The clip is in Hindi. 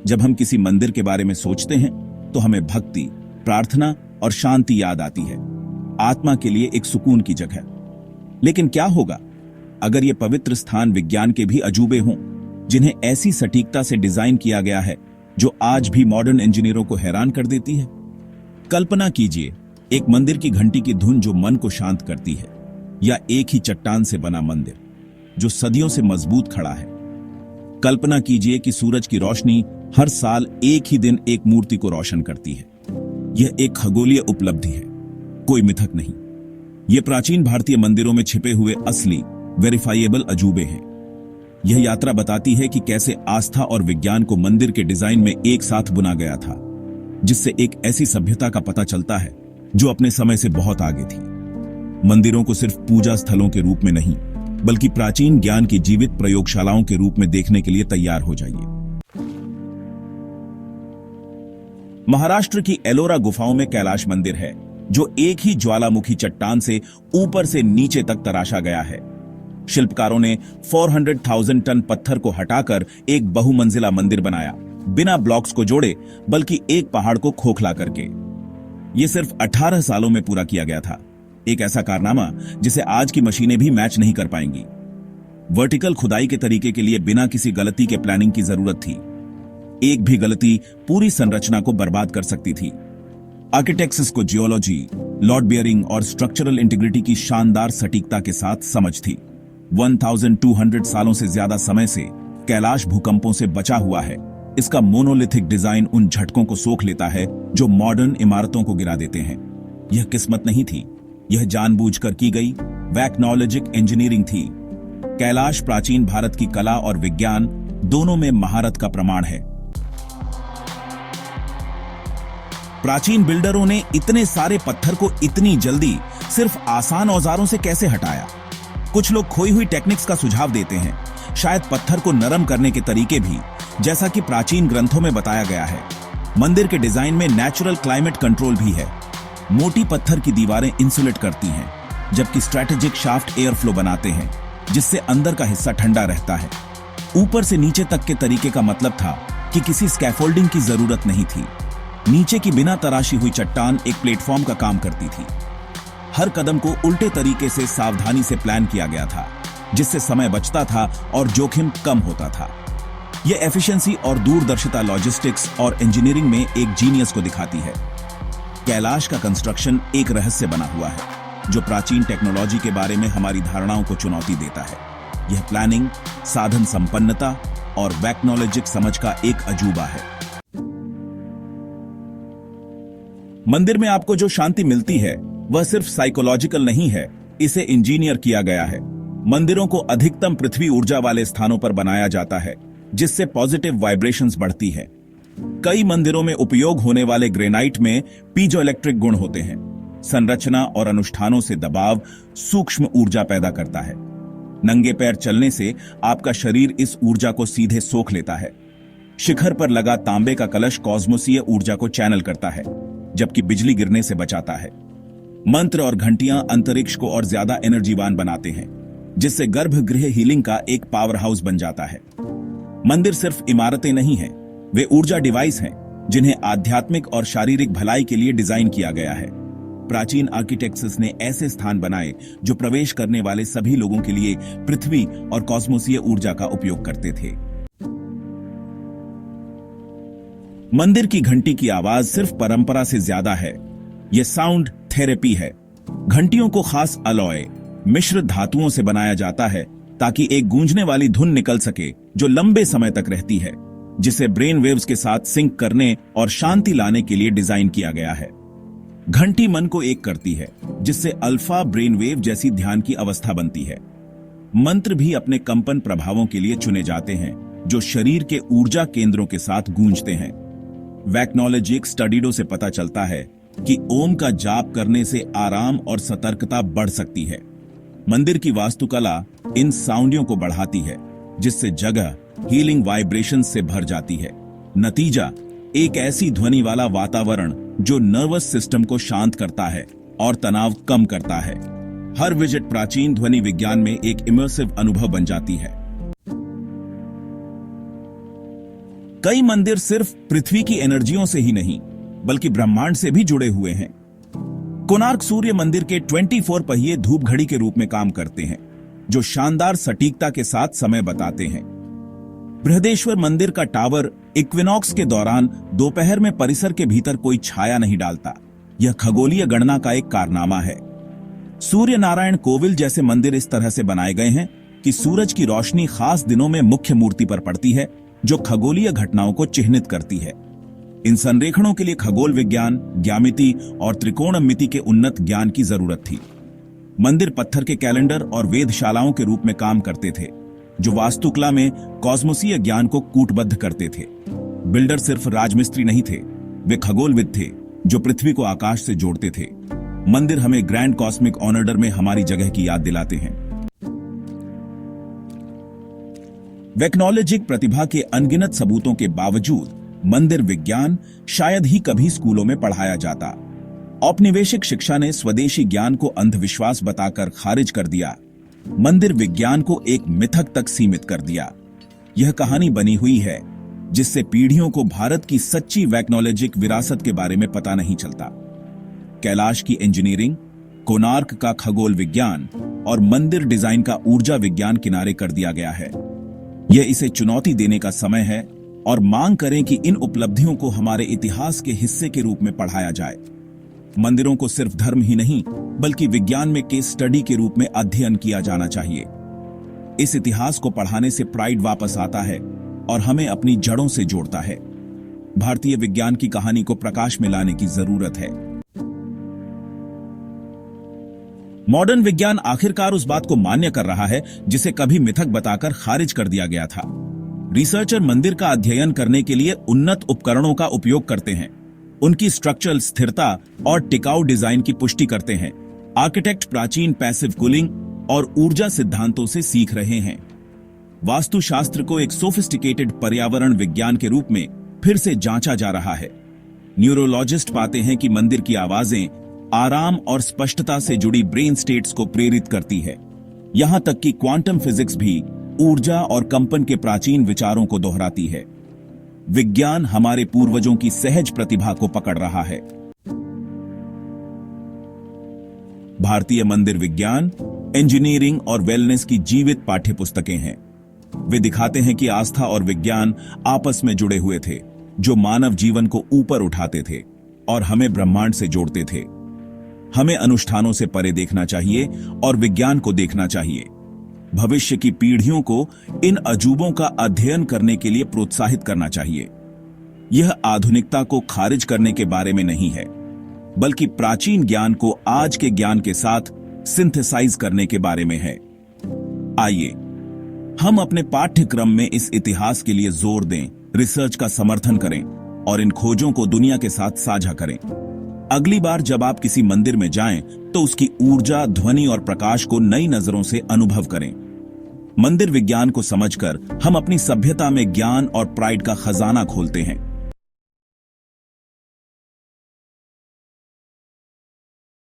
जब हम किसी मंदिर के बारे में सोचते हैं तो हमें भक्ति, प्रार्थना और शांति याद आती है, आत्मा के लिए एक सुकून की जगह। लेकिन क्या होगा अगर ये पवित्र स्थान विज्ञान के भी अजूबे हों, जिन्हें ऐसी सटीकता से डिजाइन किया गया है जो आज भी मॉडर्न इंजीनियरों को हैरान कर देती है? कल्पना कीजिए एक मंदिर की घंटी की धुन जो मन को शांत करती है, या एक ही चट्टान से बना मंदिर जो सदियों से मजबूत खड़ा है। कल्पना कीजिए कि सूरज की रोशनी हर साल एक ही दिन एक मूर्ति को रोशन करती है। यह एक खगोलीय उपलब्धि है, कोई मिथक नहीं। यह प्राचीन भारतीय मंदिरों में छिपे हुए असली वेरीफाइएबल अजूबे हैं। यह यात्रा बताती है कि कैसे आस्था और विज्ञान को मंदिर के डिजाइन में एक साथ बुना गया था, जिससे एक ऐसी सभ्यता का पता चलता है जो अपने समय से बहुत आगे थी। मंदिरों को सिर्फ पूजा स्थलों के रूप में नहीं, बल्कि प्राचीन ज्ञान की जीवित प्रयोगशालाओं के रूप में देखने के लिए तैयार हो जाइए। महाराष्ट्र की एलोरा गुफाओं में कैलाश मंदिर है, जो एक ही ज्वालामुखी चट्टान से ऊपर से नीचे तक तराशा गया है। शिल्पकारों ने 400,000 टन पत्थर को हटाकर एक बहुमंजिला मंदिर बनाया, बिना ब्लॉक्स को जोड़े, बल्कि एक पहाड़ को खोखला करके। यह सिर्फ 18 सालों में पूरा किया गया था, एक ऐसा कारनामा जिसे आज की मशीनें भी मैच नहीं कर पाएंगी। वर्टिकल खुदाई के तरीके के लिए बिना किसी गलती के प्लानिंग की जरूरत थी। एक भी गलती पूरी संरचना को बर्बाद कर सकती थी। आर्किटेक्ट्स को जियोलॉजी, लोड बेयरिंग और स्ट्रक्चरल इंटीग्रिटी की शानदार सटीकता के साथ समझ थी। 1200 सालों से ज्यादा समय से कैलाश भूकंपों से बचा हुआ है। इसका मोनोलिथिक डिजाइन उन झटकों को सोख लेता है जो मॉडर्न इमारतों को गिरा देते हैं। यह किस्मत नहीं थी, यह जानबूझकर की गई वैक्नोलॉजिक इंजीनियरिंग थी। कैलाश प्राचीन भारत की कला और विज्ञान दोनों में महारत का प्रमाण है। प्राचीन बिल्डरों ने इतने सारे पत्थर को इतनी जल्दी सिर्फ आसान औजारों से कैसे हटाया? कुछ लोग खोई हुई टेक्निक्स का सुझाव देते हैं, शायद पत्थर को नरम करने के तरीके भी, जैसा कि प्राचीन ग्रंथों में बताया गया है। मंदिर के डिजाइन में नेचुरल क्लाइमेट कंट्रोल भी है। मोटी पत्थर की दीवारें इंसुलेट करती हैं, जबकि स्ट्रैटेजिक शाफ्ट एयर फ्लो बनाते हैं, जिससे अंदर का हिस्सा ठंडा रहता है। ऊपर से नीचे तक के तरीके का मतलब था कि किसी स्कैफोल्डिंग की जरूरत नहीं थी। नीचे की बिना तराशी हुई चट्टान एक प्लेटफॉर्म का काम करती थी। हर कदम को उल्टे तरीके से सावधानी से प्लान किया गया था, जिससे समय बचता था और जोखिम कम होता था। यह एफिशिएंसी और दूरदर्शिता लॉजिस्टिक्स और इंजीनियरिंग में एक जीनियस को दिखाती है। कैलाश का कंस्ट्रक्शन एक रहस्य बना हुआ है, जो प्राचीन टेक्नोलॉजी के बारे में हमारी धारणाओं को चुनौती देता है। यह प्लानिंग, साधन संपन्नता और वैक्नोलॉजिक समझ का एक अजूबा है। मंदिर में आपको जो शांति मिलती है वह सिर्फ साइकोलॉजिकल नहीं है, इसे इंजीनियर किया गया है। मंदिरों को अधिकतम पृथ्वी ऊर्जा वाले स्थानों पर बनाया जाता है, जिससे पॉजिटिव वाइब्रेशंस बढ़ती है। कई मंदिरों में उपयोग होने वाले ग्रेनाइट में पीजो इलेक्ट्रिक गुण होते हैं। संरचना और अनुष्ठानों से दबाव सूक्ष्म ऊर्जा पैदा करता है। नंगे पैर चलने से आपका शरीर इस ऊर्जा को सीधे सोख लेता है। शिखर पर लगा तांबे का कलश कॉस्मोसीय ऊर्जा को चैनल करता है, जबकि बिजली गिरने से बचाता है। मंत्र और घंटियां अंतरिक्ष को और ज्यादा एनर्जीवान बनाते हैं, जिससे गर्भगृह हीलिंग का एक पावर हाउस बन जाता है। मंदिर सिर्फ इमारतें नहीं हैं, वे ऊर्जा डिवाइस हैं, जिन्हें आध्यात्मिक और शारीरिक भलाई के लिए डिजाइन किया गया है। प्राचीन आर्किटेक्ट्स ने ऐसे स्थान बनाए जो प्रवेश करने वाले सभी लोगों के लिए पृथ्वी और कॉस्मोसीय ऊर्जा का उपयोग करते थे। मंदिर की घंटी की आवाज सिर्फ परंपरा से ज्यादा है, यह साउंड थेरेपी है। घंटियों को खास अलॉय, मिश्र धातुओं से बनाया जाता है ताकि एक गूंजने वाली धुन निकल सके जो लंबे समय तक रहती है, जिसे ब्रेन वेव्स के साथ सिंक करने और शांति लाने के लिए डिजाइन किया गया है। घंटी मन को एक करती है, जिससे अल्फा ब्रेन वेव जैसी ध्यान की अवस्था बनती है। मंत्र भी अपने कंपन प्रभावों के लिए चुने जाते हैं, जो शरीर के ऊर्जा केंद्रों के साथ गूंजते हैं। वैक्नोलॉजिक स्टडीडो से पता चलता है कि ओम का जाप करने से आराम और सतर्कता बढ़ सकती है। मंदिर की वास्तुकला इन साउंडियों को बढ़ाती है, जिससे जगह हीलिंग वाइब्रेशंस से भर जाती है। नतीजा एक ऐसी ध्वनि वाला वातावरण जो नर्वस सिस्टम को शांत करता है और तनाव कम करता है। हर विजिट प्राचीन ध्वनि विज्ञान में एक इमर्सिव अनुभव बन जाती है। कई मंदिर सिर्फ पृथ्वी की एनर्जियों से ही नहीं बल्कि ब्रह्मांड से भी जुड़े हुए हैं। कोणार्क सूर्य मंदिर के 24 पहिए धूप घड़ी के रूप में काम करते हैं, जो शानदार सटीकता के साथ समय बताते हैं। बृहदेश्वर मंदिर का टावर इक्विनॉक्स के दौरान दोपहर में परिसर के भीतर कोई छाया नहीं डालता। यह खगोलीय गणना का एक कारनामा है। सूर्य नारायण कोविल जैसे मंदिर इस तरह से बनाए गए हैं कि सूरज की रोशनी खास दिनों में मुख्य मूर्ति पर पड़ती है, जो खगोलीय घटनाओं को चिह्नित करती है। इन संरेखणों के लिए खगोल विज्ञान, ज्यामिति और त्रिकोणमिति के उन्नत ज्ञान की जरूरत थी। मंदिर पत्थर के कैलेंडर और वेधशालाओं के रूप में काम करते थे, जो वास्तुकला में कॉस्मोसीय ज्ञान को कूटबद्ध करते थे। बिल्डर सिर्फ राजमिस्त्री नहीं थे, वे खगोलविद थे जो पृथ्वी को आकाश से जोड़ते थे। मंदिर हमें ग्रैंड कॉस्मिक ऑर्डर में हमारी जगह की याद दिलाते हैं। वैज्ञानिक प्रतिभा के अनगिनत सबूतों के बावजूद मंदिर विज्ञान शायद ही कभी स्कूलों में पढ़ाया जाता। औपनिवेशिक शिक्षा ने स्वदेशी ज्ञान को अंधविश्वास बताकर खारिज कर दिया, मंदिर विज्ञान को एक मिथक तक सीमित कर दिया। यह कहानी बनी हुई है जिससे पीढ़ियों को भारत की सच्ची वैज्ञानिक विरासत के बारे में पता नहीं चलता। कैलाश की इंजीनियरिंग, कोणार्क का खगोल विज्ञान और मंदिर डिजाइन का ऊर्जा विज्ञान किनारे कर दिया गया है। यह इसे चुनौती देने का समय है और मांग करें कि इन उपलब्धियों को हमारे इतिहास के हिस्से के रूप में पढ़ाया जाए। मंदिरों को सिर्फ धर्म ही नहीं बल्कि विज्ञान में केस स्टडी के रूप में अध्ययन किया जाना चाहिए। इस इतिहास को पढ़ाने से प्राइड वापस आता है और हमें अपनी जड़ों से जोड़ता है। भारतीय विज्ञान की कहानी को प्रकाश में लाने की जरूरत है। मॉडर्न विज्ञान आखिरकार उस बात को मान्य कर रहा है जिसे कभी मिथक बताकर खारिज कर दिया गया था। रिसर्चर मंदिर का अध्ययन करने के लिए उन्नत उपकरणों का उपयोग करते हैं, उनकी स्ट्रक्चरल स्थिरता और टिकाऊ डिजाइन की पुष्टि करते हैं। आर्किटेक्ट प्राचीन पैसिव कूलिंग और ऊर्जा सिद्धांतों से सीख रहे हैं। वास्तुशास्त्र को एक सोफिस्टिकेटेड पर्यावरण विज्ञान के रूप में फिर से जांचा जा रहा है। न्यूरोलॉजिस्ट पाते हैं कि मंदिर की आवाजें आराम और स्पष्टता से जुड़ी ब्रेन स्टेट्स को प्रेरित करती है। यहां तक कि क्वांटम फिजिक्स भी ऊर्जा और कंपन के प्राचीन विचारों को दोहराती है। विज्ञान हमारे पूर्वजों की सहज प्रतिभा को पकड़ रहा है। भारतीय मंदिर विज्ञान, इंजीनियरिंग और वेलनेस की जीवित पाठ्यपुस्तकें हैं। वे दिखाते हैं कि आस्था और विज्ञान आपस में जुड़े हुए थे, जो मानव जीवन को ऊपर उठाते थे और हमें ब्रह्मांड से जोड़ते थे। हमें अनुष्ठानों से परे देखना चाहिए और विज्ञान को देखना चाहिए। भविष्य की पीढ़ियों को इन अजूबों का अध्ययन करने के लिए प्रोत्साहित करना चाहिए। यह आधुनिकता को खारिज करने के बारे में नहीं है, बल्कि प्राचीन ज्ञान को आज के ज्ञान के साथ सिंथेसाइज करने के बारे में है। आइए हम अपने पाठ्यक्रम में इस इतिहास के लिए जोर दें, रिसर्च का समर्थन करें और इन खोजों को दुनिया के साथ साझा करें। अगली बार जब आप किसी मंदिर में जाएं, तो उसकी ऊर्जा, ध्वनि और प्रकाश को नई नजरों से अनुभव करें। मंदिर विज्ञान को समझकर हम अपनी सभ्यता में ज्ञान और प्राइड का खजाना खोलते हैं।